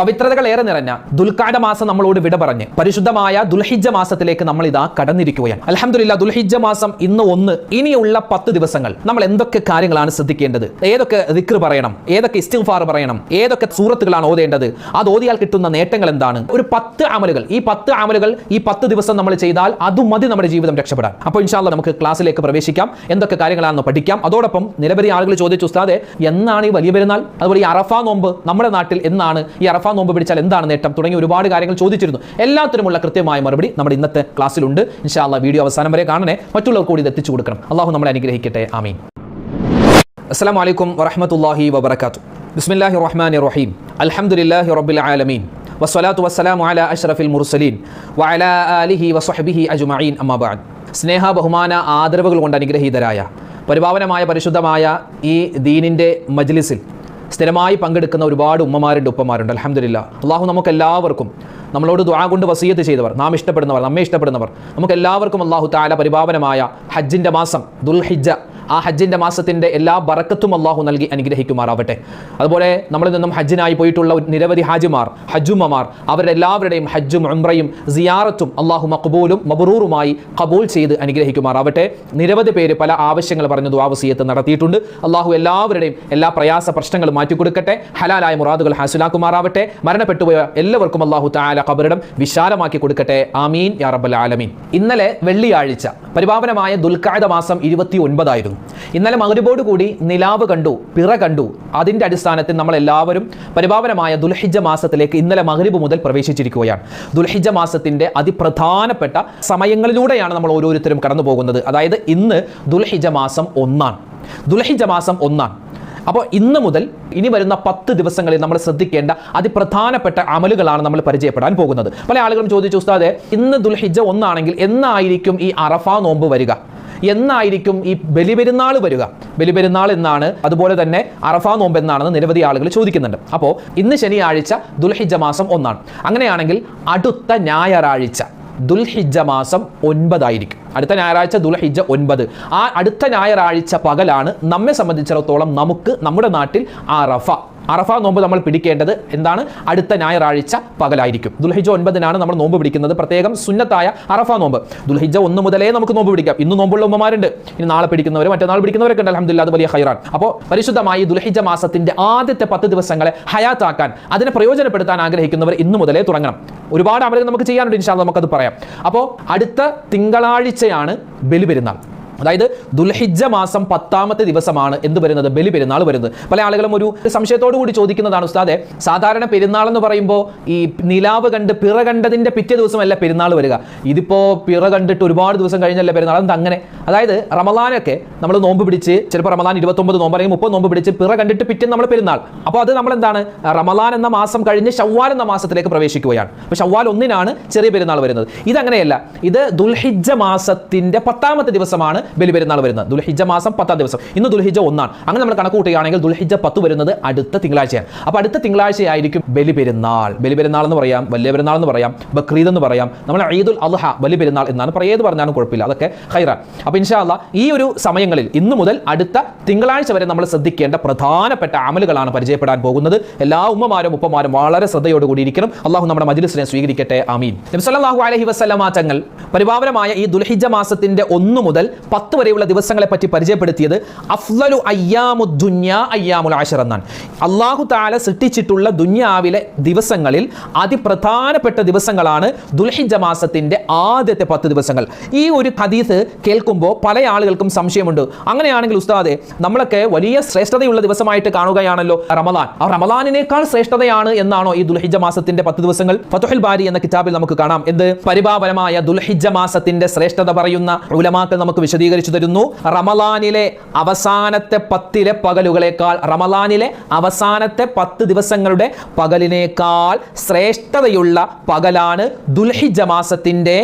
പവിത്രതകൾ ഏറെ നിറഞ്ഞ ദുൽഖഅദ മാസം നമ്മളോട് വിട പറഞ്ഞ് പരിശുദ്ധമായ ദുൽഹിജ്ജ മാസത്തിലേക്ക് നമ്മൾ ഇതാ കടന്നിരിക്കുകയാണ്. അൽഹംദുലില്ലാ, ദുൽഹിജ്ജ മാസം ഇന്ന് 1. ഇനിയുള്ള 10 ദിവസങ്ങൾ നമ്മൾ എന്തൊക്കെ കാര്യങ്ങളാണ് ശ്രദ്ധിക്കേണ്ടത്? ഏതൊക്കെ ദിക്ർ പറയണം, ഏതൊക്കെ ഇസ്തിഗ്ഫാർ പറയണം, ഏതൊക്കെ സൂറത്തുകളാണ് ഓതേണ്ടത്, അത് ഓതിയാൽ കിട്ടുന്ന നേട്ടങ്ങൾ എന്താണ്? ഒരു 10 അമലുകൾ, ഈ 10 അമലുകൾ ഈ 10 ദിവസം നമ്മൾ ചെയ്താൽ അതും മതി നമ്മുടെ ജീവിതം രക്ഷപ്പെടാൻ. അപ്പോൾ ഇൻഷാ അല്ലാഹ് നമുക്ക് ക്ലാസ്സിലേക്ക് പ്രവേശിക്കാം. എന്തൊക്കെ കാര്യങ്ങളാണെന്ന് പഠിക്കാം. അതോടൊപ്പം നിരവധി ആളുകൾ ചോദിച്ചു, ഉസ്താദേ എന്നാണ് ഈ വലിയ പെരുന്നാൾ, അതുപോലെ ഈ അറഫ നോമ്പ് നമ്മുടെ നാട്ടിൽ എന്നാണ്, ഈ അറഫ നോമ്പ് പിടിച്ചാൽ എന്താണ് നേട്ടം, തുടങ്ങി ഒരുപാട് കാര്യങ്ങൾ ചോദിച്ചിരുന്നു. എല്ലാത്തിനുമുള്ള കൃത്യമായ മറുപടി നമ്മുടെ ഇന്നത്തെ ക്ലാസ്സിലുണ്ട്. ഇൻഷാ അല്ലാഹ് വീഡിയോ അവസാനം വരെ കാണണേ, മറ്റുള്ളവർക്ക് കൂടി ഇത് എത്തിച്ചു കൊടുക്കണം. അള്ളാഹു നമ്മളെ അനുഗ്രഹിക്കട്ടെ. ആമീൻ. അസ്സലാമു അലൈക്കും വറഹ്മത്തുള്ളാഹി വബറകാതുഹു. ബിസ്മില്ലാഹിർ റഹ്മാനിർ റഹീം. അൽഹംദുലില്ലാഹി റബ്ബിൽ ആലമീൻ വസ്സലാത്തു വസ്സലാമു അലാ അഷ്റഫിൽ മുർസലീൻ വഅലാ ആലിഹി വസ്വഹ്ബിഹി അജ്മഈൻ. അമ്മാ ബഅദ്. സ്നേഹ ബഹുമാന ആദരവുകൾ കൊണ്ട് അനുഗ്രഹീതരായ പരിപാവനമായ പരിശുദ്ധമായ ഈ ദീനിൻ്റെ മജ്ലിസിൽ സ്ഥിരമായി പങ്കെടുക്കുന്ന ഒരുപാട് ഉമ്മമാരുണ്ട്, ഉപ്പമാരുണ്ട്. അൽഹംദുലില്ലാ, അള്ളാഹു നമുക്കെല്ലാവർക്കും നമ്മളോട് ദുആ കൊണ്ട് വസിയത്ത് ചെയ്തവർ, നാം ഇഷ്ടപ്പെടുന്നവർ, നമ്മെ ഇഷ്ടപ്പെടുന്നവർ, നമുക്കെല്ലാവർക്കും അള്ളാഹു തആല പരിപാവനമായ ഹജ്ജിൻ്റെ മാസം ദുൽഹിജ്ജ, ആ ഹജ്ജിൻ്റെ മാസത്തിൻ്റെ എല്ലാ ബറക്കത്തും അള്ളാഹു നൽകി അനുഗ്രഹിക്കുമാറാവട്ടെ. അതുപോലെ നമ്മളിൽ നിന്നും ഹജ്ജിനായി പോയിട്ടുള്ള നിരവധി ഹാജിമാർ, ഹജ്ജുമ്മമാർ, അവരെല്ലാവരുടെയും ഹജ്ജും ഉംറയും സിയാറത്തും അള്ളാഹു മഖ്ബൂലും മബ്റൂറുമായി ഖബൂൽ ചെയ്ത് അനുഗ്രഹിക്കുമാറാവട്ടെ. നിരവധി പേര് പല ആവശ്യങ്ങൾ പറഞ്ഞ് ദുആ വസിയത്ത് നടത്തിയിട്ടുണ്ട്. അള്ളാഹു എല്ലാവരുടെയും എല്ലാ പ്രയാസ പ്രശ്നങ്ങളും മാറ്റിക്കൊടുക്കട്ടെ, ഹലാലായ മുറാദുകൾ ഹാസിലാക്കുമാറാവട്ടെ. മരണപ്പെട്ടുപോയ എല്ലാവർക്കും അള്ളാഹു തആല ഖബറിടം വിശാലമാക്കി കൊടുക്കട്ടെ. ആമീൻ യാ റബ്ബൽ ആലമീൻ. ഇന്നലെ വെള്ളിയാഴ്ച പരിപാവനമായ ദുൽഖഅദ മാസം 29 ആയിരുന്നു. ഇന്നലെ മഗ്രിബോട് കൂടി നിലാവ് കണ്ടു, പിറ കണ്ടു. അതിന്റെ അടിസ്ഥാനത്തിൽ നമ്മൾ എല്ലാവരും പരിപാവനമായ ദുൽഹിജ്ജ മാസത്തിലേക്ക് ഇന്നലെ മഗ്രിബ് മുതൽ പ്രവേശിച്ചിരിക്കുകയാണ്. ദുൽഹിജ്ജ മാസത്തിന്റെ അതിപ്രധാനപ്പെട്ട സമയങ്ങളിലൂടെയാണ് നമ്മൾ ഓരോരുത്തരും കടന്നു പോകുന്നത്. അതായത് ഇന്ന് ദുൽഹിജ്ജ മാസം 1. ദുൽഹിജ്ജ മാസം 1. അപ്പോൾ ഇന്ന് മുതൽ ഇനി വരുന്ന 10 ദിവസങ്ങളിൽ നമ്മൾ ശ്രദ്ധിക്കേണ്ട അതിപ്രധാനപ്പെട്ട അമലുകളാണ് നമ്മൾ പരിചയപ്പെടാൻ പോകുന്നത്. പല ആളുകളും ചോദിച്ചു, ഉസ്താദേ ഇന്ന് ദുൽഹിജ്ജ 1 ആണെങ്കിൽ എന്നായിരിക്കും ഈ അറഫ നോമ്പ് വരിക, എന്നായിരിക്കും ഈ ബലിപെരുന്നാൾ വരിക? ബലിപെരുന്നാൾ എന്നാണ്, അതുപോലെ തന്നെ അറഫ നോമ്പ് എന്നാണെന്ന് നിരവധി ആളുകൾ ചോദിക്കുന്നുണ്ട്. അപ്പോൾ ഇന്ന് ശനിയാഴ്ച ദുൽഹിജ്ജ മാസം 1. അങ്ങനെയാണെങ്കിൽ അടുത്ത ഞായറാഴ്ച ദുൽഹിജ്ജ മാസം 9 ആയിരിക്കും. അടുത്ത ഞായറാഴ്ച ദുൽഹിജ്ജ 9. ആ അടുത്ത ഞായറാഴ്ച പകലാണ് നമ്മെ സംബന്ധിച്ചിടത്തോളം നമുക്ക് നമ്മുടെ നാട്ടിൽ അറഫ നോമ്പ് നമ്മൾ പിടിക്കേണ്ടത് എന്താണ്? അടുത്ത ഞായറാഴ്ച പകലായിരിക്കും. ദുൽഹിജ്ജ 9-നാണ് നമ്മൾ നോമ്പ് പിടിക്കുന്നത്, പ്രത്യേകം സുന്നത്തായ അറഫ നോമ്പ്. ദുൽഹിജ്ജ 1 മുതലേ നമുക്ക് നോമ്പ് പിടിക്കാം. ഇന്ന് നോമ്പുള്ള ഉമ്മമാരുണ്ട്, ഇനി നാളെ പിടിക്കുന്നവർ, മറ്റന്നാൾ പിടിക്കുന്നവരൊക്കെ ഉണ്ട്. അൽഹംദുലില്ലാ, അത് വലിയ ഖൈറാൻ. അപ്പോൾ പരിശുദ്ധമായി ദുൽഹിജ്ജ മാസത്തിന്റെ ആദ്യത്തെ 10 ദിവസങ്ങളെ ഹയാത്താക്കാൻ, അതിനെ പ്രയോജനപ്പെടുത്താൻ ആഗ്രഹിക്കുന്നവർ ഇന്ന് മുതലേ തുടങ്ങണം. ഒരുപാട് അമലുകൾ നമുക്ക് ചെയ്യാനുണ്ട്, ഇൻഷാ അല്ലാഹ് നമുക്കത് പറയാം. അപ്പോൾ അടുത്ത തിങ്കളാഴ്ചയാണ് ബലിപെരുന്നാൾ. അതായത് ദുൽഹിജ്ജ മാസം 10ാമത്തെ ദിവസമാണ് എന്ത് വരുന്നത്? ബലിപെരുന്നാൾ വരുന്നത്. പല ആളുകളും ഒരു സംശയത്തോടു കൂടി ചോദിക്കുന്നതാണ്, ഉസ്താദെ സാധാരണ പെരുന്നാൾ എന്ന് പറയുമ്പോൾ ഈ നിലാവ് കണ്ട് പിറ കണ്ടതിന്റെ പിറ്റേ ദിവസമല്ല പെരുന്നാൾ വരിക. ഇതിപ്പോ പിറ കണ്ടിട്ട് ഒരുപാട് ദിവസം കഴിഞ്ഞല്ലേ പെരുന്നാൾ. എന്താ അങ്ങനെ? അതായത് റമളാനൊക്കെ നമ്മൾ നോമ്പ് പിടിച്ച്, ചിലപ്പോൾ റമളാൻ 29 നോമ്പ് അല്ലെങ്കിൽ 30 നോമ്പ് പിടിച്ച് പിറ കണ്ടിട്ട് പിറ്റേ നമ്മൾ പെരുന്നാൾ. അപ്പോൾ അത് നമ്മൾ എന്താണ്, റമളാൻ എന്ന മാസം കഴിഞ്ഞ് ശവ്വാൽ എന്ന മാസത്തിലേക്ക് പ്രവേശിക്കുകയാണ്. അപ്പോൾ ശവ്വാൽ 1-നാണ് ചെറിയ പെരുന്നാൾ വരുന്നത്. ഇതങ്ങനെയല്ല, ഇത് ദുൽഹിജ്ജ മാസത്തിന്റെ 10ാമത്തെ ദിവസമാണ് ബലിപെരുന്നാൾ വരുന്നത്. ദുൽഹിജ്ജ മാസം 10ാം ദിവസം. ഇന്ന് ദുൽഹിജ്ജ 1. അങ്ങനെ നമ്മൾ കണക്ക് കൂട്ടുകയാണെങ്കിൽ ദുൽഹിജ്ജ 10 വരുന്നത് അടുത്ത തിങ്കളാഴ്ചയാണ്. അപ്പോൾ അടുത്ത തിങ്കളാഴ്ചയായിരിക്കും ബലിപെരുന്നാൾ. ബലിപെരുന്നാൾ എന്ന് പറയാം, വലിയ പെരുന്നാൾ എന്ന് പറയാം, ബക്രീദ് എന്ന് പറയാം, നമ്മൾ ഈദുൽ അദ്ഹ ബലിപെരുന്നാൾ എന്നാണ് ഏത് പറഞ്ഞാലും കുഴപ്പമില്ല, അതൊക്കെ ഖൈറാൻ. അപ്പോൾ ഇൻഷാ അല്ലാഹ് ഈ ഒരു സമയങ്ങളിൽ ഇന്ന് മുതൽ അടുത്ത തിങ്കളാഴ്ച വരെ നമ്മൾ ശ്രദ്ധിക്കേണ്ട പ്രധാനപ്പെട്ട അമലുകളാണ് പരിചയപ്പെടാൻ പോകുന്നത്. എല്ലാ ഉമ്മമാരും ഉപ്പമാരും വളരെ ശ്രദ്ധയോടുകൂടി ഇരിക്കണം. അള്ളാഹു നമ്മുടെ മജ്ലിസിനെ സ്വീകരിക്കട്ടെ. ആമീൻ. നബി സല്ലല്ലാഹു അലൈഹി വസല്ലമ തങ്ങൾ പരിപാവനമായ ഈ ദുൽഹിജ്ജ മാസത്തിന്റെ 1 മുതൽ 10 വരെയുള്ള ദിവസങ്ങളെ പറ്റി പരിചയപ്പെടുത്തിയത് അഫ്ളലു അയ്യാമുദ് ദുനിയ അയ്യാമുൽ അശ്ർ എന്നാണ്. അല്ലാഹു തആല സൃഷ്ടിച്ചിട്ടുള്ള ദുനിയാവിലെ ദിവസങ്ങളിൽ അതിപ്രധാനപ്പെട്ട ദിവസങ്ങളാണ് ദുൽഹിജ്ജ മാസത്തിന്റെ ആദ്യത്തെ 10 ദിവസങ്ങൾ. ഈ ഒരു ഹദീസ് കേൾക്കുമ്പോൾ പല ആളുകൾക്കും സംശയമുണ്ട്. അങ്ങനെയാണെങ്കിൽ ഉസ്താദെ നമ്മളൊക്കെ വലിയ ശ്രേഷ്ഠതയുള്ള ദിവസമായിട്ട് കാണുകയാണല്ലോ റമളാൻ. ആ റമളാനിനേക്കാൾ ശ്രേഷ്ഠതയാണ് എന്നാണോ ഈ ദുൽഹിജ്ജ മാസത്തിന്റെ 10 ദിവസങ്ങൾ? ഫതുഹുൽ ബാരി എന്ന കിതാബിൽ നമുക്ക് കാണാം എന്ത് പരിപാവനമായ ദുൽഹിജ്ജ മാസത്തിന്റെ ശ്രേഷ്ഠത പറയുന്ന ഉലമാക്കൾ നമുക്ക് വിശദീകരിച്ചു തരുന്നു. റമളാനിലെ അവസാനത്തെ 10 പകലുകളേക്കാൾ, റമളാനിലെ അവസാനത്തെ 10 ദിവസങ്ങളുടെ പകലിനേക്കാൾ ശ്രേഷ്ഠതയുള്ള പകലാണ് ദുൽഹിജ്ജ മാസത്തിന്റെ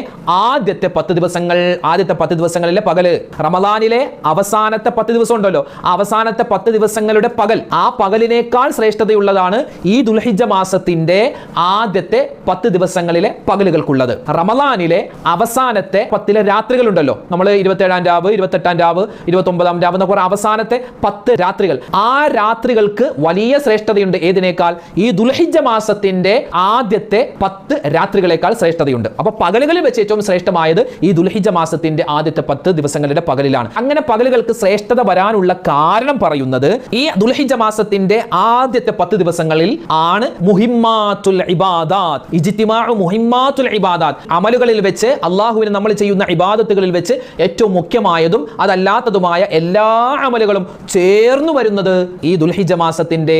ആദ്യത്തെ 10 ദിവസങ്ങൾ. ആദ്യത്തെ 10 ദിവസങ്ങളിലെ പകല്, റമളാനിലെ അവസാനത്തെ 10 ദിവസം ഉണ്ടല്ലോ, അവസാനത്തെ 10 ദിവസങ്ങളുടെ പകൽ, ആ പകലിനേക്കാൾ ശ്രേഷ്ഠതയുള്ളതാണ് ഈ ദുൽഹിജ്ജ മാസത്തിന്റെ ആദ്യത്തെ 10 ദിവസങ്ങളിലെ പകലുകൾക്കുള്ളത്. റമളാനിലെ അവസാനത്തെ 10 രാത്രികളുണ്ടല്ലോ, നമ്മൾ 27-ാം രാവ്, 28-ാം രാവ്, 29-ാം രാവ് എന്നൊക്കെ അവസാനത്തെ 10 രാത്രികൾ, ആ രാത്രികൾക്ക് വലിയ ശ്രേഷ്ഠതയുണ്ട്. ഏതിനേക്കാൾ? ഈ ദുൽഹിജ്ജ മാസത്തിന്റെ ആദ്യത്തെ 10 രാത്രികളേക്കാൾ ശ്രേഷ്ഠതയുണ്ട്. അപ്പൊ പകലുകളിൽ വെച്ച് ഏറ്റവും ശ്രേഷ്ഠമായത് ഈ ദുൽഹിജ്ജ മാസത്തിന്റെ ആദ്യത്തെ 10 ദിവസങ്ങളുടെ പകലിലാണ്. അങ്ങനെ പകലുകൾക്ക് ശ്രേഷ്ഠത വരാനുള്ള കാരണം പറയുന്നത് ഈ ദുൽഹിജ്ജ മാസത്തിന്റെ ആദ്യത്തെ 10 ദിവസങ്ങളിൽ ആണ് മുഹിമ്മാത്തുൽ ഇബാദാത്ത്, ഇജ്തിമാഉ മുഹിമ്മാത്തുൽ ഇബാദാത്ത്, അമലുകളിൽ വെച്ച് അല്ലാഹുവിന് നമ്മൾ ചെയ്യുന്ന ഇബാദത്തുകളിൽ വെച്ച് ഏറ്റവും മുഖ്യമായതും അതല്ലാത്തതുമായ എല്ലാ അമലുകളും ചേർന്നു വരുന്നത് ഈ ദുൽഹിജ്ജ മാസത്തിന്റെ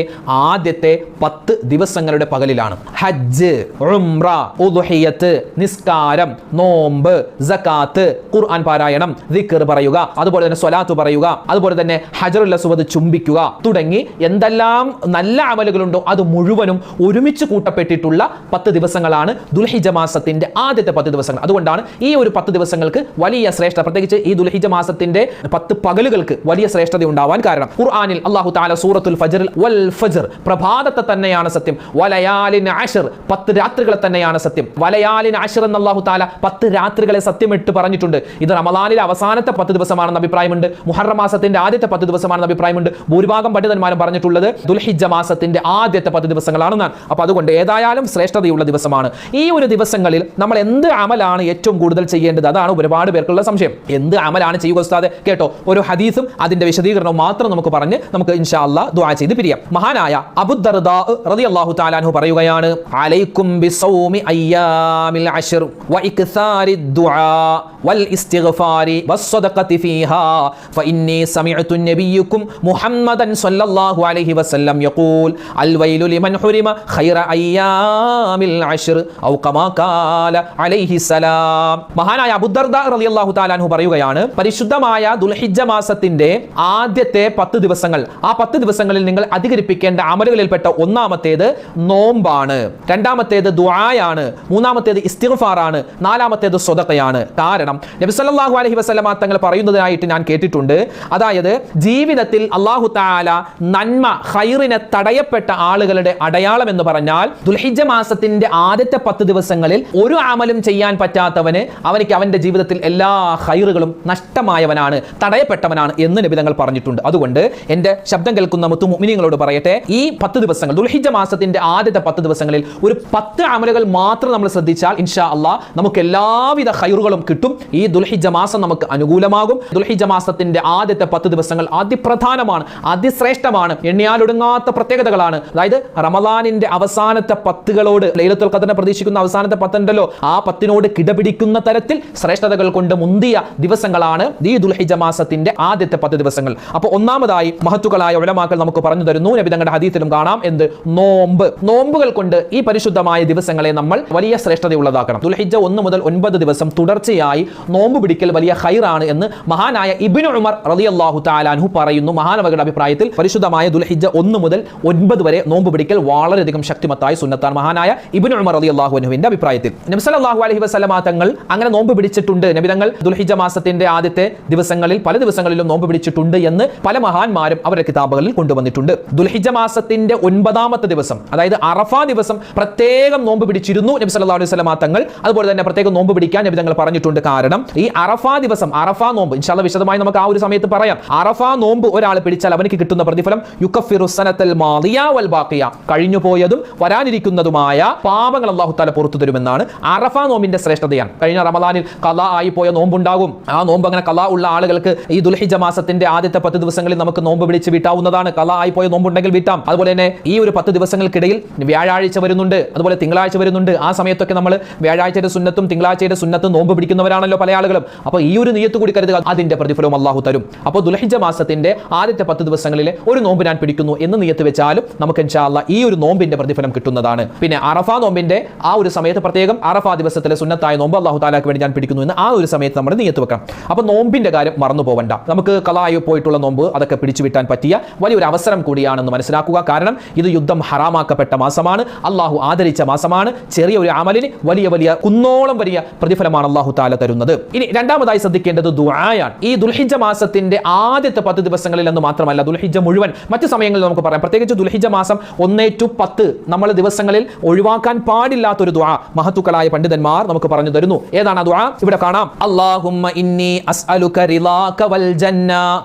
ആദ്യത്തെ 10 ദിവസങ്ങളുടെ പകലിലാണ്. ഹജ്ജ്, ഉംറ, ഉദ്ഹിയ്യത്ത്, നിസ്കാരം, നോമ്പ്, സകാത്ത്, ഖുർആൻ പാരായണം, ദിക്ർ പറയുക, അതുപോലെ തന്നെ സ്വലാത്ത് പറയുക, അതുപോലെ തന്നെ ഹജറുൽ അസ്വദ് ചുംബിക്കുക തുടങ്ങി എന്തെല്ലാം നല്ല അമലുകളുണ്ടോ അത് മുഴുവനും ഒരുമിച്ച് കൂട്ടപ്പെട്ടിട്ടുള്ള 10 ദിവസങ്ങളാണ് ദുൽഹിജ്ജ മാസത്തിന്റെ ആദ്യത്തെ 10 ദിവസങ്ങൾ. അതുകൊണ്ടാണ് ഈ ഒരു 10 ദിവസങ്ങൾക്ക് വലിയ ശ്രേഷ്ഠ, പ്രത്യേകിച്ച് ഈ ദുൽഹിജ്ജ മാസത്തിന്റെ 10 പകലുകൾക്ക് വലിയ ശ്രേഷ്ഠത ഉണ്ടാവാൻ കാരണം ഖുർആനിൽ അല്ലാഹു തആല സൂറത്തുൽ ഫജ്റിൽ വൽ ഫജ്ർ, പ്രഭാതത്തെ തന്നെയാണ് സത്യം, വലയാലിൻ അശ്ർ, 10 രാത്രികളെ തന്നെയാണ് സത്യം. വലയാലിൻ അശ്ർ എന്ന് അല്ലാഹു തആല 10 രാത്രികളെ സത്യമിട്ട് പറഞ്ഞിട്ടുണ്ട്. ഇത് റമളാനിലെ അവസാനത്തെ 10 ദിവസമാണെന്ന് അഭിപ്രായമുണ്ട്, മുഹറം മാസത്തിന്റെ ആദ്യത്തെ 10 ദിവസമാണെന്ന് അഭിപ്രായമുണ്ട്. ഭൂരിഭാഗം പണ്ഡിതന്മാരും പറഞ്ഞിട്ടുള്ളത് ദുൽഹിജ്ജ മാസത്തിന്റെ ആദ്യത്തെ 10 ദിവസങ്ങളാണെന്നാണ്. അപ്പൊ അതുകൊണ്ട് ഏതായാലും ശ്രേഷ്ഠതയുള്ള ദിവസമാണ്. ഈ ഒരു ദിവസങ്ങളിൽ നമ്മൾ എന്ത് അമലാണ് ഏറ്റവും കൂടുതൽ ചെയ്യേണ്ടത്? അതാണ് ഒരുപാട് പേർക്കുള്ള സംശയം. എന്ത് അമലാണ് ചെയ്യുക ഉസ്താദേ? കേട്ടോ, ഒരു ഹദീസും അതിന്റെ വിശദീകരണവും മാത്രം നമുക്ക് പറഞ്ഞ് നമുക്ക് ഇൻഷാ അല്ലാഹ് ദുആ ചെയ്ത് പിരിയാം. മഹാനായ അബൂ ദർദാ റളിയല്ലാഹു തആല അൻഹു പറയുകയാണ്, അലൈക്കും ബിസൗമി അയ്യാമിൽ അശ്ർ വ ഇക്സാരി ദുആ വൽ ഇസ്തിഗ്ഫാരി വസ്സദഖതി ഫീഹാ ഫഇന്നി സമിഅതു നബിയ്യക്കും മുഹമ്മദൻ സ്വല്ലല്ലാഹു അലൈഹി വസല്ലം യഖൂൽ അൽ വൈലു ലിമൻ ഹുരിമ ഖൈറ അയ്യാമിൽ അശ്ർ ഔ കമാ ഖാല അലൈഹി സലാം. മഹാനായ അബൂ ദർദാ റളിയല്ലാഹു തആല അൻഹു പറയുകയാണ്, പരിശുദ്ധമായ ദുൽഹിജ്ജ മാസത്തിന്റെ ആദ്യത്തെ 10 ദിവസങ്ങൾ, ആ 10 ദിവസങ്ങളിൽ നിങ്ങൾ അധികരിപ്പിക്കേണ്ട അമലുകളിൽപ്പെട്ട ഒന്നാമത്തേത് നോമ്പാണ്, രണ്ടാമത്തേത് ദുആയാണ്, മൂന്നാമത്തേത് ഇസ്തിഗ്ഫാറാണ്, നാലാമത്തേത് സ്വതഖയാണ്. കാരണം നബി സല്ലല്ലാഹു അലൈഹി വസല്ലമ തങ്ങൾ പറയുന്നതായിട്ട് ഞാൻ കേട്ടിട്ടുണ്ട്, അതായത് ജീവിതത്തിൽ അല്ലാഹു തആല നന്മ ഖൈറിനെ തടയപ്പെട്ട ആളുകളുടെ അടയാളം എന്ന് പറഞ്ഞാൽ ദുൽഹിജ്ജ മാസത്തിന്റെ ആദ്യത്തെ 10 ദിവസങ്ങളിൽ ഒരു അമലും ചെയ്യാൻ പറ്റാത്തവന് അവനിക്ക് അവന്റെ ജീവിതത്തിൽ എല്ലാ ഖൈറുകളും നഷ്ടമായവനാണ്, തടയപ്പെട്ടവനാണ് എന്ന് നബി തങ്ങൾ പറഞ്ഞിട്ടുണ്ട്. അതുകൊണ്ട് എന്റെ ശബ്ദം കേൾക്കുന്ന മുത്തു മുഅ്മിനീങ്ങളോട് പറയട്ടെ, ഈ 10 ദിവസങ്ങൾ ദുൽഹിജ്ജ മാസത്തിന്റെ ആദ്യത്തെ 10 ദിവസങ്ങളിൽ ഒരു 10 അമലുകൾ മാത്രം നമ്മൾ ശ്രദ്ധിച്ചാൽ ഇൻഷാ അല്ലാഹ് നമുക്ക് എല്ലാവിധ ഖൈറുകളും കിട്ടും. ഈ ദുൽഹിജ്ജ മാസം നമുക്ക് അനുകൂലമാകും. ദുൽഹിജ്ജ മാസത്തിന്റെ ആദ്യത്തെ 10 ദിവസങ്ങൾ അതിപ്രധാനമാണ്, അതിശ്രേഷ്ഠമാണ്, എണ്ണിയാലൊടുങ്ങാത്ത പ്രത്യേകതകളാണ്. അതായത് റമളാനിന്റെ അവസാനത്തെ 10കളോട്, ലൈലത്തുൽ ഖദ്റിനെ പ്രതീക്ഷിക്കുന്ന അവസാനത്തെ 10 ഉണ്ടല്ലോ, ആ 10നോട് കിടപിടിക്കുന്ന തരത്തിൽ ശ്രേഷ്ഠതകൾ കൊണ്ട് മുന്തിയ ദിവസങ്ങളാണ് ഈ ദുൽഹിജ്ജ മാസത്തിന്റെ ആദ്യത്തെ 10 ദിവസങ്ങൾ. അപ്പോൾ ഒന്നാമതായി മഹത്തുക്കളായ ഉലമാക്കൾ നമുക്ക് പറഞ്ഞു തരുന്നു, നബി തങ്ങളുടെ ഹദീസിലും കാണാം, എന്ത്? നോമ്പ്. നോമ്പുകൾ കൊണ്ട് ഈ പരിശുദ്ധമായ ദിവസങ്ങളെ നമ്മൾ വലിയ ശ്രേഷ്ഠതയുള്ളതാക്കണം. ദുൽഹിജ്ജ 1 മുതൽ 9 ദിവസം തുടർച്ചയായി നോമ്പ് പിടിക്കൽ വലിയ ഖൈറാണ് എന്ന് മഹാനായ ഇബ്നു ഉമർ റളിയല്ലാഹു തആല അൻഹു പറയുന്നു. മഹാനവരുടെ അഭിപ്രായത്തിൽ പരിശുദ്ധമായ ദുൽഹിജ്ജ 1 മുതൽ 9 വരെ നോമ്പ് പിടിക്കൽ വളരെയധികം ശക്തിമത്തായ സുന്നത്താണ്. മഹാനായ ഇബ്നു ഉമർ റളിയല്ലാഹു അൻഹുവിന്റെ അഭിപ്രായത്തിൽ നബി സല്ലല്ലാഹു അലൈഹി വസല്ലമ തങ്ങൾ അങ്ങനെ നോമ്പ് പിടിച്ചിട്ടുണ്ട്. നബി തങ്ങൾ ദുൽഹിജ്ജ മാസത്തിന്റെ ആദ്യത്തെ ദിവസങ്ങളിൽ പല ദിവസങ്ങളിലും നോമ്പ് പിടിച്ചിട്ടുണ്ട് എന്ന് പല മഹാന്മാരും അവരുടെ കിതാബുകളിൽ കൊണ്ടുവന്നിട്ടുണ്ട്. ദുൽഹിജ്ജ മാസത്തിന്റെ 9ാമത്തെ ദിവസം, അതായത് അറഫ ദിവസം പ്രത്യേകം നോമ്പ് പിടിച്ചിരുന്നു നബി സല്ലല്ലാഹു അലൈഹി വസല്ലമ തങ്ങൾ. അതുപോലെ തന്നെ പ്രത്യേകം നോമ്പ് പിടിക്കാൻ നബി തങ്ങൾ പറഞ്ഞിട്ടുണ്ട്. കാരണം ഈ അറഫ ദിവസം, അറഫ നോമ്പ് ഇൻഷാ അല്ലാഹ് വിശദമായി നമുക്ക് ആ ഒരു സമയത്ത് പറയാം. അറഫ നോമ്പ് ഒരാൾ പിടിച്ചാൽ അവർക്ക് കിട്ടുന്ന പ്രതിഫലം യുകഫിറു സനത്തൽ മാദിയ വൽ ബാഖിയ, കഴിഞ്ഞു പോയതും വരാനിരിക്കുന്നതുമായ പാപങ്ങൾ അല്ലാഹു തആല പുറത്തു തരുമെന്നാണ് അറഫ നോമ്പിന്റെ ശ്രേഷ്ഠതയാണ്. കഴിഞ്ഞ റമളാനിൽ ഖളാ ആയി പോയ നോമ്പുണ്ടാകും. ആ നോമ്പ് അങ്ങനെ ഖളാ ഉള്ള ആളുകൾക്ക് ഈ ദുൽഹിജ്ജ മാസത്തിന്റെ ആദ്യത്തെ 10 ദിവസങ്ങളിൽ നമുക്ക് നോമ്പ് പിടിച്ച് വീട്ടാവുന്നതാണ്. ഖളാ ആയി പോയ നോമ്പുണ്ടെങ്കിൽ വീട്ടാം. അതുപോലെ തന്നെ ഈ ഒരു 10 ദിവസങ്ങൾക്കിടയിൽ വ്യാഴാഴ്ച വരുന്നുണ്ട്, അതുപോലെ തിങ്കളാഴ്ച വരുന്നുണ്ട്. ആ സമയത്തൊക്കെ നമ്മൾ വ്യാഴാഴ്ചയുടെ സുന്നത്തും തിങ്കളാഴ്ചയുടെ സുന്നത്തും നോമ്പ് പിടിക്കുന്നവരാണല്ലോ പല ആളുകളും. അപ്പോൾ ഈ ഒരു നിയ്യത്ത് കൂടി കരുതുക, അതിന്റെ പ്രതിഫലവും അല്ലാഹു തരും. അപ്പോൾ ദുൽഹിജ്ജ മാസത്തിന്റെ ആദ്യത്തെ 10 ദിവസങ്ങളിലെ ഒരു നോമ്പ് ഞാൻ പിടിക്കുന്നു എന്ന് നിയ്യത്ത് വെച്ചാലും നമുക്ക് ഇൻഷാ അല്ലാഹ് ഈ ഒരു നോമ്പിന്റെ പ്രതിഫലം കിട്ടുന്നതാണ്. പിന്നെ അറഫ നോമ്പിന്റെ ആ ഒരു സമയത്ത് പ്രത്യേകം അറഫ ദിവസത്തിലെ സുന്നത്തായ നോമ്പ് അല്ലാഹു തആലക്ക് വേണ്ടി ഞാൻ പിടിക്കുന്നു എന്ന് ആ ഒരു സമയത്ത് നമ്മൾ നിയ്യത്ത് വെക്കണം. അപ്പോൾ നോമ്പിന്റെ കാര്യം മറന്നു പോവണ്ട. നമുക്ക് ഖളായി പോയിട്ടുള്ള നോമ്പ് അതൊക്കെ പിടിച്ചു വിട്ടാൻ പറ്റിയ വലിയൊരു അവസരം കൂടിയാണെന്ന് മനസ്സിലാക്കുക. കാരണം ഇത് യുദ്ധം ഹറാമാക്കപ്പെട്ട മാസമാണ്, അല്ലാഹു ആദരിച്ച മാസമാണ്. ചെറിയ ഒരു അമലിന് വലിയ വലിയ കുന്നോളം വലിയ പ്രതിഫലമാണ് അല്ലാഹു തആല തരുന്നത്. ഇനി രണ്ടാമതായി ശ്രദ്ധിക്കേണ്ടത് ദുആയാണ്. ഈ ദുൽഹിജ്ജ മാസത്തിന്റെ ആദ്യത്തെ 10 ദിവസങ്ങളിൽ എന്ന് മാത്രമല്ല, ദുൽഹിജ്ജ മുഴുവൻ മറ്റു സമയങ്ങളിൽ നമുക്ക് പറയാം. പ്രത്യേകിച്ച് ദുൽഹിജ്ജ മാസം 1 to 10 നമ്മൾ ദിവസങ്ങളിൽ ഒഴിവാക്കാൻ പാടില്ലാത്തൊരു ദുആ മഹത്തുക്കളായ പണ്ഡിതന്മാർ നമുക്ക് പറഞ്ഞു തരുന്നു. ഏതാണ് ആ ദുആ? ഇവിടെ കാണാം. അല്ലാഹുമ്മ ഇന്നി അസ്അലുക റിളാക വൽ ജന്ന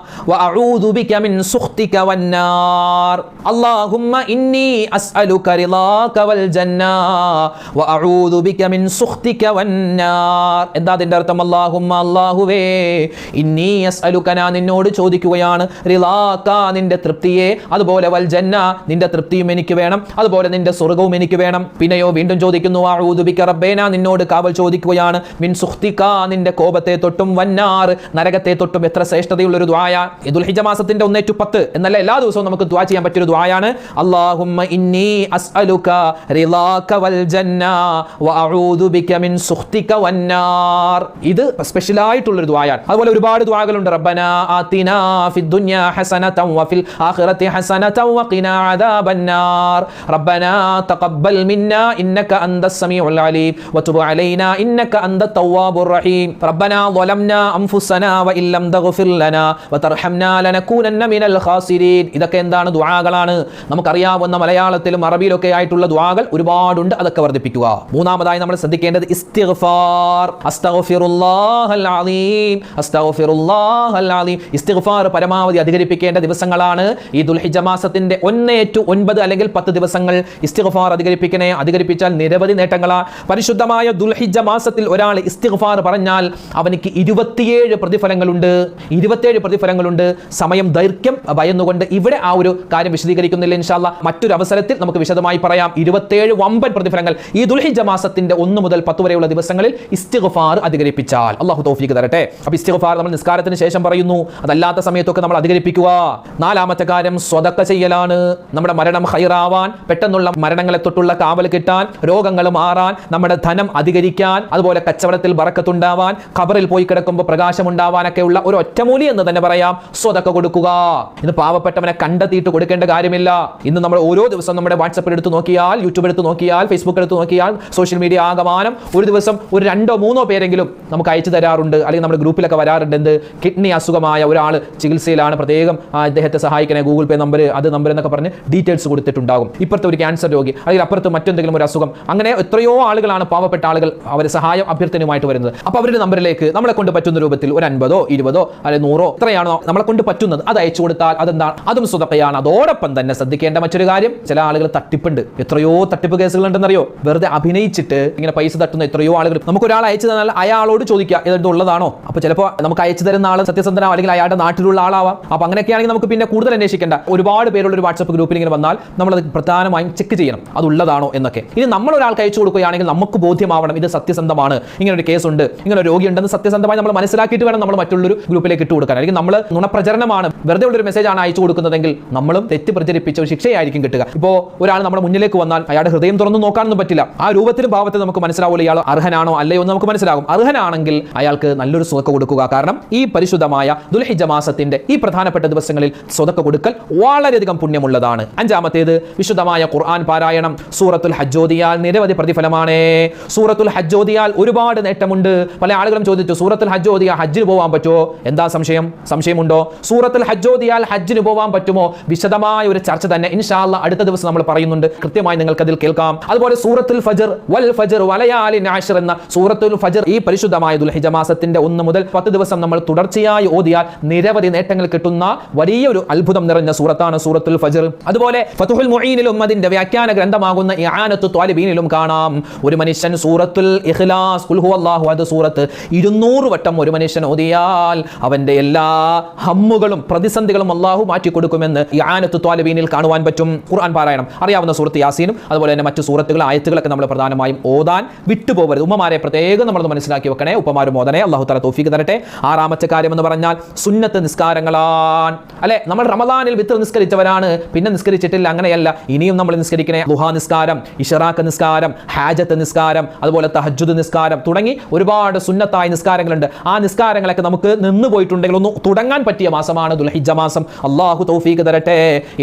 വഅഊദു ബിക മിൻ സുഖ്തിക വന്നാർ. അല്ലാഹുമ്മ ഇന്നി അസ്അലുക റിളാക വൽ ജന്ന വഅഊദു ബിക മിൻ സുഖ്തിക വന്നാർ. എന്താ അതിന്റെ അർത്ഥം? അല്ലാഹുമ്മ അല്ലാഹുവേ, ഇന്നി അസ്അലുക ഞാൻ നിന്നോട് ചോദിക്കുകയാണ്, റിളാക നിന്റെ തൃപ്തിയെ, അതുപോലെ വൽ ജന്ന നിന്റെ തൃപ്തിയും എനിക്ക് വേണം, അതുപോലെ നിന്റെ സ്വർഗ്ഗവും എനിക്ക് വേണം. പിന്നെയോ വീണ്ടും ചോദിക്കുന്നു, അഊദു ബിക റബ്ബേ ഞാൻ നിന്നോട് കാവൽ ചോദിക്കുകയാണ്, മിൻ സുഖ്തിക നിന്റെ കോപത്തെ തൊട്ടും, വന്നാർ നരകത്തെ തൊട്ടും. എത്ര ശ്രേഷ്ഠതയുള്ള ഒരു ദുആയ. ദുൽഹിജ്ജ മാസത്തിന്റെ 1-10 എന്നല്ല എല്ലാ ദിവസവും നമുക്ക് ദുആ ചെയ്യാൻ പറ്റിയ ഒരു ദുആയാണ്. അല്ലാഹുമ്മ ഇന്നി അസ്അലുക റിളാക വൽ ജന്ന വഅഊദു ബിക മിൻ സുഖ്തിക വന്നാർ. ഇത് സ്പെഷ്യൽ ആയിട്ടുള്ള ഒരു ദുആയാണ്. അതുപോലെ ഒരുപാട് ദുആകളുണ്ട്. റബ്ബനാ ആതിനാ ഫിദ് ദുനിയ ഹസനതൻ വഫിൽ ആഖിറതി ഹസനതൻ വഖിനാ അദാബന്നാർ. റബ്ബനാ തഖബ്ബൽ മിന്നാ ഇന്നക അന്തസ് സമീഉൽ അലീം വതുബ് അലൈനാ ഇന്നക അന്തത് തവ്വാബുർ റഹീം. റബ്ബനാ ളലംനാ അൻഫുസനാ വഇല്ലം തഗ്ഫിർ ലനാ വതർഹംനാ ലനകൂനന്ന മിനൽ ഖാസിരീൻ. ഇതൊക്കെ എന്താണ്? ദുആകളാണ്. നമുക്കറിയാവുന്ന മലയാളത്തിലും അറബിയിലൊക്കെ ആയിട്ടുള്ള ദുആകൾ ഒരുപാടുണ്ട്. അതൊക്കെ വർദ്ധിപ്പിക്കുക. മൂന്നാമതായി നമ്മൾ ശ്രദ്ധിക്കേണ്ടത് ഇസ്തിഗ്ഫാർ. അസ്തഗ്ഫിറുല്ലാഹൽ അലീം, അസ്തഗ്ഫിറുല്ലാഹൽ അലീം. ഇസ്തിഗ്ഫാർ പരമാവധി അധികരിപ്പിക്കേണ്ട ദിവസങ്ങളാണ് ഈ ദുൽഹിജ്ജ മാസത്തിന്റെ 1-9 അല്ലെങ്കിൽ 10 ദിവസങ്ങൾ. ഇസ്തിഗ്ഫാർ അധികരിപ്പിച്ചാൽ നിരവധി നേട്ടങ്ങളാണ്. പരിശുദ്ധമായ ദുൽഹിജ്ജ മാസത്തിൽ ഒരാൾ ഇസ്തിഗ്ഫാർ പറഞ്ഞാൽ അവനിക്ക് 27 പ്രതിഫലങ്ങളുണ്ട്. 27 പ്രതിഫലങ്ങളുണ്ട്. സമയം ദൈർഘ്യം ഭയന്നുകൊണ്ട് ഇവിടെ ആ ഒരു കാര്യം വിശദീകരിക്കുന്നില്ല. ഇൻഷാ അല്ലാഹ് മറ്റൊരു അവസരത്തിൽ നമുക്ക് വിശദമായി പറയാം. 27 വമ്പൻ പ്രതിഫലങ്ങൾ ഈ ദുൽഹിജ്ജ മാസത്തിന്റെ 1 മുതൽ 10 വരെയുള്ള ദിവസങ്ങളിൽ ഇസ്തിഗ്ഫാർ അധികരിപ്പിച്ചാൽ. അല്ലാഹു തൗഫീഖ് തരട്ടെ. അപ്പോൾ ഇസ്തിഗ്ഫാർ നമ്മൾ നിസ്കാരത്തിന് ശേഷം പറയുന്നു. അതല്ലാത്ത സമയത്തൊക്കെ നമ്മൾ അധികരിപ്പിക്കുക. നാലാമത്തെ കാര്യം സ്വതക്ക ചെയ്യലാണ്. നമ്മുടെ മരണം ഖൈറാവാൻ, പെട്ടെന്നുള്ള മരണങ്ങളെ തൊട്ടുള്ള കാവൽ കിട്ടാൻ, രോഗങ്ങൾ മാറാൻ, നമ്മുടെ ധനം അധികരിക്കാൻ, അതുപോലെ കച്ചവടത്തിൽ ബറക്കത്തുണ്ടാവാൻ, ഖബറിൽ പോയി കിടക്കുമ്പോൾ പ്രകാശമുണ്ടാവാനൊക്കെ ഉള്ള ഒരു ഒറ്റമൂലി എന്ന് തന്നെ പറയാം സ്വതക്ക കൊടുക്കുക. ഇന്ന് പാവപ്പെട്ടവനെ കണ്ടെത്തിയിട്ട് കൊടുക്കേണ്ട കാര്യമില്ല. ഇന്ന് നമ്മൾ ഓരോ ദിവസം നമ്മുടെ വാട്സപ്പിൽ എടുത്ത് നോക്കിയാൽ, യൂട്യൂബ് എടുത്ത് നോക്കിയാൽ, ഫേസ്ബുക്ക് എടുത്ത് നോക്കിയാൽ, സോഷ്യൽ മീഡിയ ആകമാനം ഒരു ദിവസം ഒരു 2-3 പേരെങ്കിലും നമുക്ക് അയച്ചു തരാറുണ്ട്. അല്ലെങ്കിൽ നമ്മുടെ ഗ്രൂപ്പിലൊക്കെ വരാറുണ്ട്. എന്ത്? കിഡ്നി അസുഖമായ ഒരാൾ ചികിത്സയിലാണ്, പ്രത്യേകം അദ്ദേഹത്തെ സഹായിക്കണേ, ഗൂഗിൾ പേ നമ്പർ, അത് നമ്പർ എന്നൊക്കെ പറഞ്ഞ് ഡീറ്റെയിൽസ് കൊടുത്തിട്ടുണ്ടാകും. ഇപ്പുറത്തെ ഒരു ക്യാൻസർ രോഗി, അല്ലെങ്കിൽ അപ്പുറത്ത് മറ്റെന്തെങ്കിലും ഒരു അസുഖം. അങ്ങനെ എത്രയോ ആളുകളാണ്, പാവപ്പെട്ട ആളുകൾ, അവർ സഹായം അഭ്യർത്ഥനയുമായിട്ട് വരുന്നത്. അപ്പോൾ അവരുടെ നമ്പറിലേക്ക് നമ്മളെ കൊണ്ട് പറ്റുന്ന രൂപത്തിൽ ഒരു 50, 20 അല്ലെങ്കിൽ 100 എത്രയാണോ നമ്മളെ കൊണ്ട് പറ്റുന്നത് അത് അയച്ചു കൊടുത്താൽ അതെന്താണ്? അതും സ്വതക്കയാണ്. അതോടൊപ്പം തന്നെ ശ്രദ്ധിക്കേണ്ട മറ്റൊരു കാര്യം, ചില ആളുകൾ തട്ടിപ്പുണ്ട്. എത്രയോ തട്ടിപ്പ് കേസുകൾ ഉണ്ടെന്നറിയോ? വെറുതെ അഭിനയിച്ചിട്ട് ഇങ്ങനെ പൈസ തട്ടുന്ന എത്രയോ ആളുകൾ. നമുക്ക് ഒരാൾ അയച്ചു തന്നാൽ അയാളോട് ചോദിക്കുക ഇത് ഉള്ളതാണോ? അപ്പോൾ ചിലപ്പോൾ നമുക്ക് അയച്ചു തരുന്ന ആൾ സത്യസന്ധനോ അല്ലെങ്കിൽ അയാളുടെ നാട്ടിലുള്ള ആളാവാം. അപ്പോൾ അങ്ങനെയൊക്കെയാണെങ്കിൽ നമുക്ക് പിന്നെ കൂടുതൽ അന്വേഷിക്കേണ്ട. ഒരുപാട് പേരുള്ള ഒരു വാട്സപ്പ് ഗ്രൂപ്പിൽ ഇങ്ങനെ വന്നാൽ നമ്മളത് പ്രധാനമായും ചെക്ക് ചെയ്യണം അതുള്ളതാണോ എന്നൊക്കെ. ഇനി നമ്മൾ ഒരാൾക്ക് അയച്ചു കൊടുക്കുകയാണെങ്കിൽ നമുക്ക് ബോധ്യമാവണം ഇത് സത്യസന്ധമാണ്, ഇങ്ങനെ ഒരു കേസുണ്ട്, ഇങ്ങനെ ഒരു രോഗി ഉണ്ടെന്ന് സത്യസന്ധമായി നമ്മൾ മനസ്സിലാക്കിയിട്ട് വേണം നമ്മൾ മറ്റുള്ളൊരു ഗ്രൂപ്പിലേക്ക് ഇട്ട് കൊടുക്കാൻ. അല്ലെങ്കിൽ നമ്മൾ നുണപ്രചരണമാണ്, വെറുതെ ഉള്ളൊരു മെസ്സേജ് ആണ് അയച്ചു കൊടുക്കുന്നതെങ്കിൽ നമ്മളും തെറ്റ് പ്രചരിപ്പിച്ച ഒരു ശിക്ഷയായിരിക്കും കിട്ടുക. ഇപ്പോൾ ഒരാൾ നമ്മുടെ മുന്നിലേക്ക് വന്നാൽ അയാളുടെ ഹൃദയം തുറന്നു നോക്കാനൊന്നും പറ്റില്ല. ആ രൂപത്തിലും ഭാവത്തിലും നമുക്ക് മനസ്സിലാവില്ല ഇയാൾ അർഹനാണോ അല്ലയോ എന്ന് നമുക്ക് മനസ്സിലാകും. അർഹനാണെങ്കിൽ അയാൾക്ക് നല്ലൊരു സ്വതക്ക കൊടുക്കുക. കാരണം ഈ പരിശുദ്ധമായ ദുൽഹിജ്ജ മാസത്തിന്റെ ഈ പ്രധാനപ്പെട്ട ദിവസങ്ങളിൽ സ്വതക്ക കൊടുക്കൽ വളരെയധികം പുണ്യമുള്ളതാണ്. അഞ്ചാമത്തേത് വിശുദ്ധമായ ഖുർആൻ പാരായണം. സൂറത്തുൽ ഹജ്ജ് ഓതിയാൽ നിരവധി പ്രതിഫലമാണ്. സൂറത്തുൽ ഹജ്ജ് ഓതിയാൽ ഒരുപാട് നേട്ടമുണ്ട്. പല ആളുകളും ചോദിച്ചു, സൂറത്തുൽ ഹജ്ജ് ഓതിയാൽ ഹജ്ജിന് പോകാൻ പറ്റുമോ? എന്താ സംശയമുണ്ടോ? സൂറത്തുൽ ഹജ്ജ് ഓതിയാൽ ഹജ്ജിന് പോകാൻ പറ്റുമോ? വിശദമായ ഒരു ചർച്ച തന്നെ ഇൻഷാ അല്ലാഹ് അടുത്ത ദിവസം നമ്മൾ പറയുന്നുണ്ട്. കൃത്യമായി നിങ്ങൾക്ക് അതിൽ കേൾക്കാം. അതുപോലെ സൂറത്തുൽ ഫജ്ർ വൽ ഫജ്ർ വലയാലിൻ അശ്ർ എന്ന സൂറത്തുൽ ഫജ്ർ ഈ പരിശുദ്ധമായ ദുൽഹിജ്ജ മാസത്തിന്റെ 1 മുതൽ 10 ദിവസം നമ്മൾ തുടർച്ചയായി ഓതിയാൽ നിരവധി നേട്ടങ്ങൾ കിട്ടുന്ന വലിയൊരു അത്ഭുതം നിറഞ്ഞ സൂറത്താണ് സൂറത്തുൽ ഫജ്ർ. അതുപോലെ ഫതുഹുൽ മുഈനിലും അതിന്റെ വ്യാഖ്യാന ഗ്രന്ഥമാകുന്ന ഇആനത്തു ത്വാലിബീനിലും കാണാം, ഒരു മനുഷ്യൻ സൂറത്തുൽ ഇഖ്ലാസ് ഖുൽ ഹുവല്ലാഹു അഹദ് സൂറത്ത് 200 വട്ടം ഒരു മനുഷ്യൻ ഓതിയാൽ അവന്റെ എല്ലാ ഹമ്മുകളും പ്രതിസന്ധികളും അല്ലാഹു മാറ്റി കൊടുക്കുമെന്ന് ഇആനത്തു ത്വാലിബീനിൽ കാണുവാൻ പറ്റും. ഖുർആൻ പാരായണം അറിയാവുന്ന സൂറത്ത് യാസീനും അതുപോലെ തന്നെ മറ്റു സൂറത്തുകൾ ആയത്തുകളൊക്കെ നമ്മൾ പ്രധാനമായും ഓതാൻ വിട്ടുപോകരുത്. ഉമ്മമാരെ പ്രത്യേകം നമ്മൾ മനസ്സിലാക്കി വെക്കണേ. ഉപ്പമാരും ഓതണേ. അല്ലാഹു തആല തൗഫീഖ് തരട്ടെ. ആറാമത്തെ കാര്യം എന്ന് പറഞ്ഞാൽ സുന്നത്ത് നിസ്കാരങ്ങളാണ്. അല്ലെ, നമ്മൾ റമദാനിൽ വിത്ർ നിസ്കരിച്ചവരാണ്, പിന്നെ നിസ്കരിച്ചിട്ടില്ല, അങ്ങനെയല്ല. ഇനിയും നമ്മൾ നിസ്കരിക്കണേ. ദുഹാ നിസ്കാരം, ഇശ്റാഖ് നിസ്കാരം, ഹാജത്ത് നിസ്കാരം, അതുപോലെ തഹജ്ജുദ് നിസ്കാരം തുടങ്ങി ഒരുപാട് സുന്നത്തായ നിസ്കാരങ്ങളുണ്ട്. ആ നിസ്കാരങ്ങളൊക്കെ നമുക്ക് നിന്ന് പോയിട്ടുണ്ടെങ്കിൽ ഒന്ന് തുടങ്ങാൻ പറ്റിയ മാസമാണ് ദുൽഹിജ്ജ മാസം. അല്ലാഹു തൗഫീഖ് തരട്ടെ.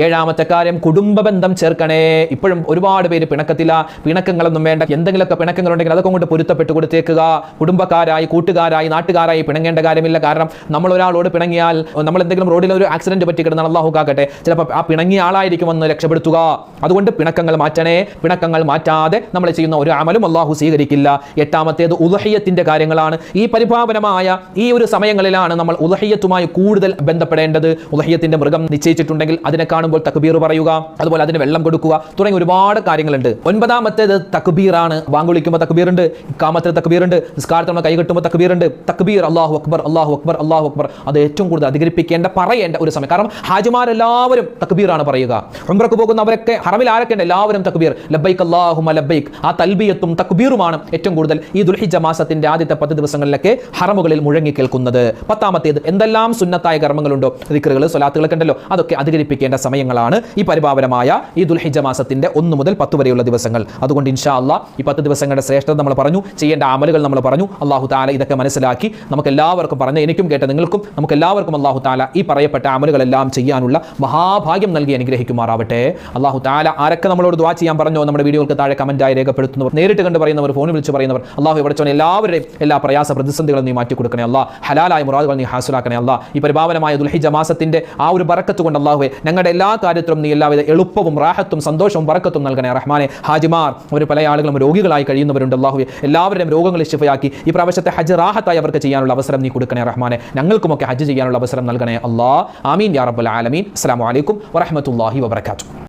ഏഴാമത്തെ കാര്യം കുടുംബ ബന്ധം ചേർക്കണേ. ഇപ്പോഴും ഒരുപാട് പേര് പിണക്കത്തില്ല. പിണക്കങ്ങളൊന്നും വേണ്ട. എന്തെങ്കിലുമൊക്കെ പിണക്കങ്ങളുണ്ടെങ്കിൽ അതൊക്കെ കൊണ്ട് പൊരുത്തപ്പെട്ട് കൊടുത്തേക്കുക. കുടുംബക്കാരായി, കൂട്ടുകാരായി, നാട്ടുകാരായി പിണങ്ങേണ്ട കാര്യമില്ല. കാരണം നമ്മൾ ഒരാളോട് പിണങ്ങിയാൽ, നമ്മൾ എന്തെങ്കിലും റോഡിൽ ഒരു ആക്സിഡന്റ് പറ്റി കിടന്നാൽ അല്ലാഹു കാക്കട്ടെ, ചിലപ്പോൾ ആ പിണങ്ങിയ ആളായിരിക്കും ഒന്ന് രക്ഷപ്പെടുത്തുക. അതുകൊണ്ട് പിണക്കങ്ങൾ മാറ്റണേ. പിണക്കങ്ങൾ മാറ്റാതെ നമ്മൾ ചെയ്യുന്ന ഒരു അമലും അല്ലാഹു സ്വീകരിക്കില്ല. എട്ടാമത്തേത് ഉദ്ഹിയ്യത്തിന്റെ കാര്യങ്ങളാണ്. ഈ പരിപാവനമായ പരിശുദ്ധമായ ഈ ഒരു സമയങ്ങളിലാണ് നമ്മൾ ഉളഹിയത്തുമായി കൂടുതൽ ബന്ധപ്പെടേണ്ടത്. ഉളഹിയത്തിന്റെ മൃഗം നിശ്ചയിച്ചിട്ടുണ്ടെങ്കിൽ അതിനെ കാണുമ്പോൾ തക്ബീർ പറയുക, അതുപോലെ അതിന് വെള്ളം കൊടുക്കുക തുടങ്ങി ഒരുപാട് കാര്യങ്ങളുണ്ട്. 9ാമത്തേത് തക്ബീറാണ്. ബാങ്ക് വിളിക്കുമ്പോൾ തക്ബീർ ഉണ്ട്, ഇഖാമത്തിൽ തക്ബീർ ഉണ്ട്, നിസ്കാരത്തിൽ നമ്മൾ കൈ കെട്ടുമ്പോൾ തക്ബീർ ഉണ്ട്. തക്ബീർ അല്ലാഹു അക്ബർ അല്ലാഹു അക്ബർ അല്ലാഹു അക്ബർ അത് ഏറ്റവും കൂടുതൽ അധികരിപ്പിക്കേണ്ട പറയേണ്ട ഒരു സമയം. കാരണം ഹാജിമാരെല്ലാവരും തക്ബീറാണ് പറയുക. ഉംറക്ക് പോകുന്നവരൊക്കെ ഹറമിൽ ആരൊക്കെ ഉണ്ട് എല്ലാവരും തക്ബീർ, ലബ്ബൈക് അല്ലാഹുമ്മ ലബ്ബൈക്. ആ തൽബിയത്തും തക്ബീറുമാണ് ഏറ്റവും കൂടുതൽ ഈ ദുൽഹിജ്ജ മാസത്തിന്റെ ആദ്യത്തെ 10 ദിവസങ്ങളിലൊക്കെ ഹറമുകളിൽ മുഴങ്ങി കേൾക്കുന്നത്. 10ാമത്തേത് എന്തെല്ലാം സുന്നത്തായ കർമ്മങ്ങളുണ്ടോ, ദിക്റുകൾ സ്വലാത്തുകളൊക്കെ ഉണ്ടല്ലോ, അതൊക്കെ അധികരിപ്പിക്കേണ്ട സമയങ്ങളാണ് ഈ പരിപാവനമായ ഈ ദുൽഹിജ്ജ മാസത്തിന്റെ 1 മുതൽ 10 വരെയുള്ള ദിവസങ്ങൾ. അതുകൊണ്ട് ഇൻഷാ അല്ലാഹ് ഈ 10 ദിവസങ്ങളുടെ ശ്രേഷ്ഠത നമ്മൾ പറഞ്ഞു, ചെയ്യേണ്ട അമലുകൾ നമ്മൾ പറഞ്ഞു. അല്ലാഹു തആല ഇതൊക്കെ മനസ്സിലാക്കി നമുക്ക് എല്ലാവർക്കും പറഞ്ഞ് എനിക്കും കേട്ട നിങ്ങൾക്കും നമുക്ക് എല്ലാവർക്കും അല്ലാഹു തആല ഈ പറയപ്പെട്ട അമലുകളെല്ലാം ചെയ്യാനുള്ള മഹാഭാഗ്യം നൽകി അനുഗ്രഹിക്കുമാറാവട്ടെ. അല്ലാഹു തആല ആരൊക്കെ നമ്മളോട് ദുആ ചെയ്യാൻ പറഞ്ഞോ നമ്മുടെ വീഡിയോകൾക്ക് താഴെ കമന്റായി രേഖപ്പെടുത്തുന്നവർ, നേരിട്ട് കണ്ട് പറയുന്നവർ, ഫോണിൽ വിളിച്ച് പറയുന്നവർ, അല്ലാഹു ഇവിടെച്ചോനെ എല്ലാവരുടെയും എല്ലാ പ്രയാസ പ്രതിസന്ധികളും നീ മാറ്റി കൊടുക്കണേ അല്ലാഹ്. ഹലാലായ മുറാദുകൾ നീ ഹാസിലാക്കണേ അല്ലാഹ്. ഈ പരിപാവനമായ ദുൽഹിജ്ജ മാസത്തിന്റെ ആ ഒരു ബറക്കത്ത് കൊണ്ട് അല്ലാഹുവേ ഞങ്ങളുടെ എല്ലാ കാര്യത്തിലും നീ എല്ലാവിധ എളുപ്പവും റാഹത്തും സന്തോഷവും ബറക്കത്തും നൽകണേ റഹ്മാനെ. ഹാജിമാർ ഒരു പല ആളുകളും രോഗികളായി കഴിയുന്നവരുണ്ട് അല്ലാഹുവേ, എല്ലാവരുടെയും രോഗങ്ങളെ ശിഫയാക്കി ഈ പ്രാവശ്യത്തെ ഹജ്ജ് റാഹത്തായി അവർക്ക് ചെയ്യാനുള്ള അവസരം നീ കൊടുക്കണേ റഹ്മാനെ. ഞങ്ങൾക്കുമൊക്കെ ഹജ്ജ് ചെയ്യാനുള്ള അവസരം നൽകണേ അല്ലാഹ്. ആമീൻ യാ റബ്ബൽ ആലമീൻ. അസ്സലാമു അലൈക്കും വറഹ്മത്തുള്ളാഹി വബറകാതുഹു.